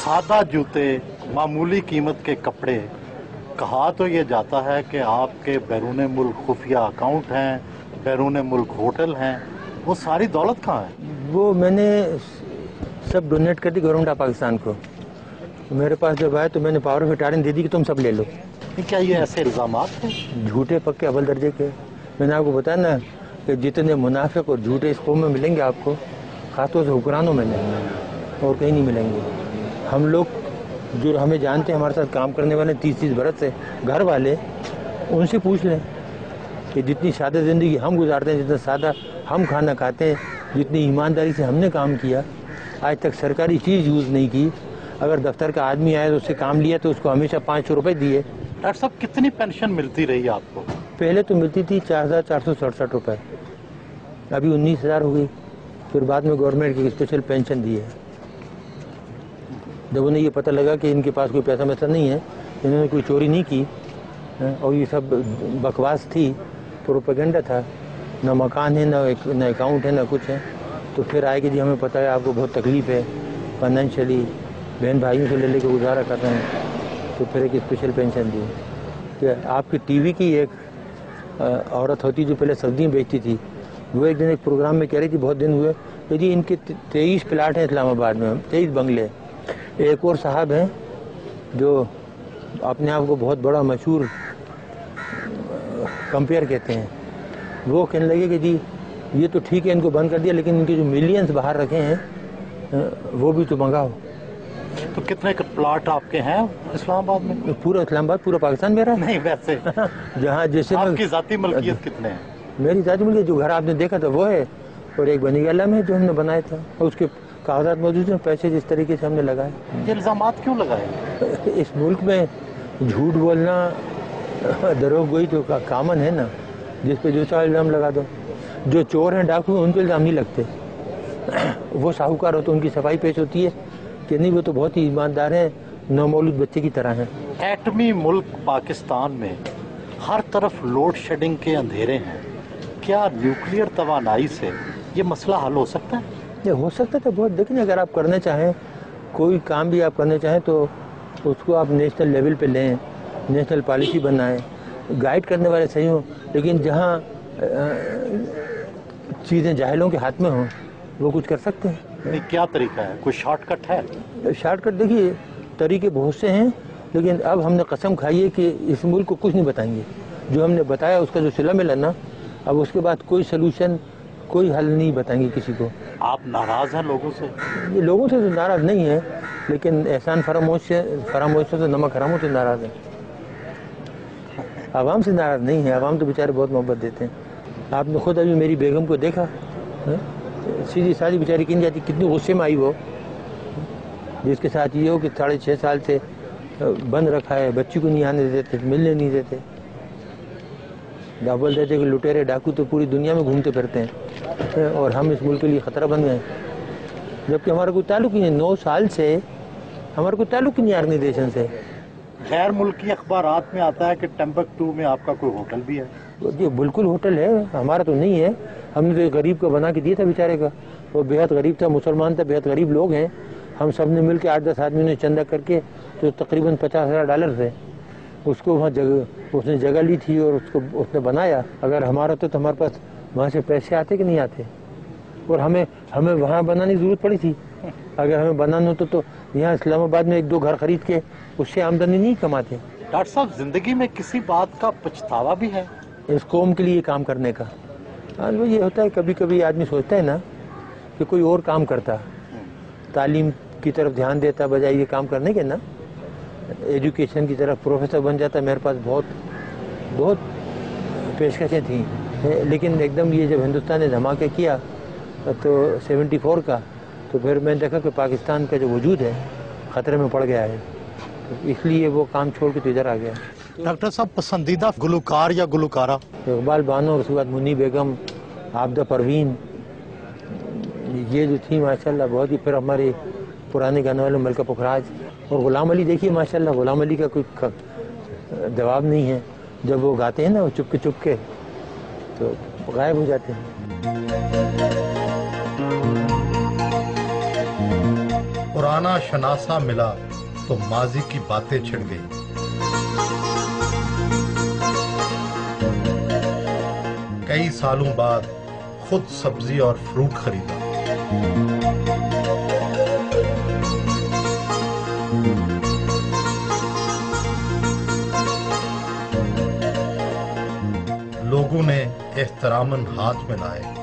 सादा जूते, मामूली कीमत के कपड़े, कहा तो ये जाता है कि आपके बैरून मुल्क खुफिया अकाउंट हैं, बैरून मुल्क होटल हैं, वो सारी दौलत कहाँ है? वो मैंने सब डोनेट कर दी गवर्नमेंट ऑफ पाकिस्तान को। मेरे पास जब आए तो मैंने पावर ऑफ अटॉर्नी दे दी कि तुम सब ले लो। क्या ये ऐसे इल्ज़ामात हैं? झूठे पक्के अव्वल दर्जे के। मैंने आपको बताया ना कि जितने मुनाफिक और झूठे इस कौम में मिलेंगे आपको, खासतौर से हुक्मरानों में नहीं और कहीं नहीं मिलेंगे। हम लोग जो हमें जानते हैं, हमारे साथ काम करने वाले 30-30 बरस से घर वाले, उनसे पूछ लें कि जितनी सादा ज़िंदगी हम गुजारते हैं, जितना सादा हम खाना खाते हैं, जितनी ईमानदारी से हमने काम किया, आज तक सरकारी चीज़ यूज़ नहीं की। अगर दफ्तर का आदमी आया तो उससे काम लिया तो उसको हमेशा 500 रुपये दिए। डॉक्टर साहब, कितनी पेंशन मिलती रही आपको? पहले तो मिलती थी 4,467 रुपये, अभी 19,000 हो गई। फिर बाद में गवर्नमेंट की स्पेशल पेंशन दी है। जब उन्हें ये पता लगा कि इनके पास कोई पैसा वैसा नहीं है, इन्होंने कोई चोरी नहीं की और ये सब बकवास थी, प्रोपेगेंडा था, ना मकान है, ना अकाउंट है, ना कुछ है, तो फिर आए कि जी हमें पता है आपको बहुत तकलीफ़ है फाइनेंशियली, बहन भाइयों से ले लेके गुजारा कर रहे हैं, तो फिर एक स्पेशल पेंशन दी। कि आपकी टीवी की एक औरत होती जो पहले सब्जियाँ बेचती थी, वो एक दिन एक प्रोग्राम में कह रही थी, बहुत दिन हुए, तो जी इनके 23 प्लाट हैं इस्लामाबाद में, 23 बंगले। एक और साहब हैं जो अपने आप को बहुत बड़ा मशहूर कंपेयर कहते हैं, वो कहने लगे कि जी ये तो ठीक है इनको बंद कर दिया, लेकिन इनके जो मिलियंस बाहर रखे हैं वो भी तो मंगाओ। तो कितने प्लाट आपके हैं इस्लामाबाद में? पूरा इस्लामाबाद, पूरा पाकिस्तान मेरा नहीं, वैसे जहाँ जैसे आपकी ज़ाती मलकियत कितने हैं? मेरी ज़ाती मलकियत जो घर आपने देखा था वो है, और एक बनी गला में जो हमने बनाया था, और उसके कागजात मौजूद हैं, पैसे जिस तरीके से हमने लगाए। ये इल्ज़ामात क्यों लगाए? इस मुल्क में झूठ बोलना, दरोगोई तो कामन है ना, जिस पे जो चाहे इल्ज़ाम लगा दो। जो चोर हैं, डाकू हैं, उन पर इल्ज़ाम नहीं लगते। वो साहूकार हो तो उनकी सफाई पेश होती है कि नहीं वो तो बहुत ही ईमानदार हैं, नौमौलूद बच्चे की तरह हैं। एटमी मुल्क पाकिस्तान में हर तरफ लोड शेडिंग के अंधेरे हैं, क्या न्यूक्लियर तवानाई से ये मसला हल हो सकता है? ये हो सकता है बहुत। देखिए, अगर आप करना चाहें, कोई काम भी आप करना चाहें तो उसको आप नेशनल लेवल पे लें, नेशनल पॉलिसी बनाएं, गाइड करने वाले सही हों, लेकिन जहाँ चीज़ें जाहिलों के हाथ में हों वो कुछ कर सकते हैं। नहीं, क्या तरीका है? कोई शॉर्टकट है? शॉर्टकट देखिए, तरीके बहुत से हैं, लेकिन अब हमने कसम खाई है कि इस मुल्क को कुछ नहीं बताएंगे। जो हमने बताया उसका जो सिला मिला ना, अब उसके बाद कोई सलूशन, कोई हल नहीं बताएंगे किसी को। आप नाराज़ हैं लोगों से? ये लोगों से तो नाराज़ नहीं है, लेकिन एहसान फरामोश से तो नमक हरामों से नाराज़ है। आवाम से नाराज़ नहीं है, आवाम तो बेचारे बहुत मोहब्बत देते हैं। आपने खुद अभी मेरी बेगम को देखा, सीधी सादी बेचारी किन जाती, कितनी गुस्से में आई वो, जिसके साथ ये हो कि 6.5 साल से बंद रखा है, बच्ची को नहीं आने देते, मिलने नहीं देते। बोल देते कि लुटेरे डाकू तो पूरी दुनिया में घूमते फिरते हैं और हम इस मुल्क के लिए ख़तरा बन गए, जबकि हमारा कोई ताल्लुक ही नहीं। 9 साल से हमारा कोई ताल्लुक ही नहीं ऑर्गेनाइजेशन से। गैर मुल्की अखबारात में आता है कि टम्बकटू में आपका कोई होटल भी है। जी बिल्कुल होटल है, हमारा तो नहीं है। हमने तो एक गरीब को बना के दिया था बेचारे का, वो बेहद गरीब था, मुसलमान था, बेहद गरीब लोग हैं। हम सब ने मिल के 8-10 आदमी ने चंदा करके, तो तकरीबन $50,000 थे, उसको वहाँ उसने जगह ली थी और उसको उसने बनाया। अगर हमारा तो हमारे पास वहाँ से पैसे आते कि नहीं आते, और हमें वहाँ बनाने की ज़रूरत पड़ी थी। अगर हमें बनाना होता तो यहाँ इस्लामाबाद में 1-2 घर खरीद के उससे आमदनी नहीं कमाते। डॉक्टर साहब, ज़िंदगी में किसी बात का पछतावा भी है? इस कौम के लिए काम करने का। हाँ, वो ये होता है, कभी कभी आदमी सोचता है ना कि कोई और काम करता, तालीम की तरफ ध्यान देता बजाय ये काम करने के ना, एजुकेशन की तरफ प्रोफेसर बन जाता। मेरे पास बहुत पेशकशें थी, लेकिन एकदम ये जब हिंदुस्तान ने धमाके किया तो 74 का, तो फिर मैंने देखा कि पाकिस्तान का जो वजूद है ख़तरे में पड़ गया है, तो इसलिए वो काम छोड़ के तो इधर आ गया। डॉक्टर साहब, पसंदीदा गुलकार या गुलकारा? इकबाल बानो, और उसके बाद मुन्नी बेगम, आबदा परवीन, ये जो थी माशाल्लाह बहुत ही। फिर हमारे पुराने गाने वाले मलका पुखराज और गुलाम अली। देखिए माशाल्लाह, गुलाम अली का कोई जवाब नहीं है। जब वो गाते हैं ना, वो चुपके तो गायब हो जाते हैं। पुराना शनासा मिला तो माजी की बातें छिड़ गई। कई सालों बाद खुद सब्जी और फ्रूट खरीदा। लोगों ने एहतरामन हाथ मिलाए।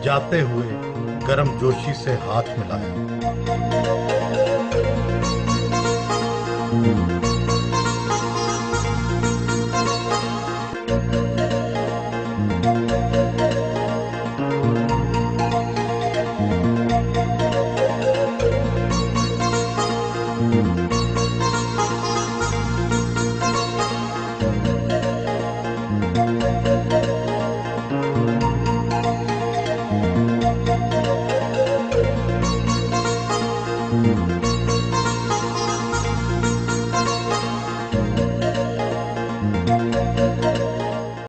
जाते हुए गर्म जोशी से हाथ मिलाया।